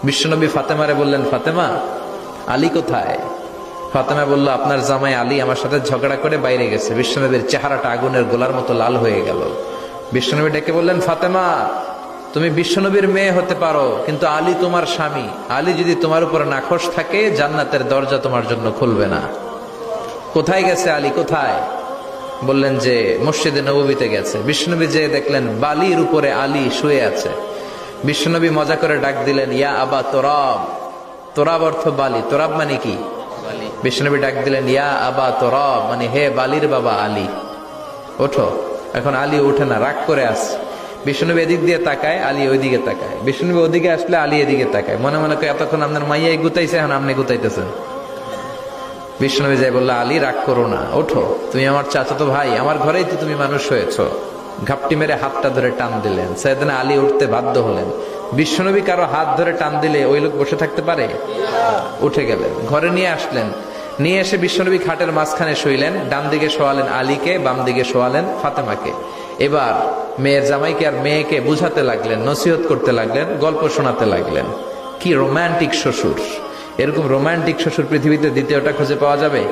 বিশ্বনবী ফাতেমারে বললেন, ফাতেমা, আলী কোথায়? ফাতেমা বলল, আপনার জামাই আলী আমার সাথে ঝগড়া করে বাইরে গেছে। বিশ্বনবীর চেহারাটা আগুনের গোলার মতো লাল হয়ে গেল। বিশ্বনবী ডেকে বললেন, ফাতেমা, তুমি বিশ্বনবীর মেয়ে হতে পারো, কিন্তু আলী তোমার স্বামী। আলী যদি তোমার উপর নাখোশ থাকে, জান্নাতের দরজা তোমার জন্য খুলবে না। কোথায় গেছে আলী, কোথায়? বললেন যে মসজিদে নববীতে গেছে। বিশ্বনবী যে দেখলেন বালির উপরে আলী শুয়ে আছে। বিশ্বনবী মজা করে ডাক দিলেন, ইয়া আবা তোরাব। তোরাব অর্থ বালি, তোরাব মানে কি? বিশ্বনবী ডাক দিলেন, ইয়া আবা তোরাব, মানে হে বালির বাবা আলী, ওঠো। এখন আলী ওঠে না, রাগ করে আসছে। বিশ্বনবী এদিক দিয়ে তাকায়, আলী ওইদিকে তাকায়। বিশ্বনবী ওদিকে আসলে আলী এদিকে তাকায়। মনে মনে করে এতক্ষণ আপনার মাইয়াই গুতাইছে, এখন আপনি গুতাইতেছেন। বিশ্বনবী যাই বললো, আলী রাগ করো না, ওঠো, তুমি আমার চাচাতো ভাই, আমার ঘরেই তো তুমি মানুষ হয়েছ। ঘাপটি মেরে হাতটা ধরে টান দিলেন। সাইয়েদনা আলী উঠতে বাধ্য হলেন। বিশ্বনবী কারো হাত ধরে টান দিলে ওই লোক বসে থাকতে পারে? উঠে গেলেন, ঘরে নিয়ে আসলেন। নিয়ে এসে বিশ্বনবী খাটের মাঝখানে শুইলেন। ডান দিকে শোয়ালেন আলীকে, বাম দিকে শোয়ালেন ফাতেমাকে। এবার মেয়ের জামাইকে আর মেয়েকে বুঝাতে লাগলেন, নসিহত করতে লাগলেন, গল্প শোনাতে লাগলেন। কি রোমান্টিক শ্বশুর! এরকম রোমান্টিক শ্বশুর পৃথিবীতে দ্বিতীয়টা খুঁজে পাওয়া যাবে?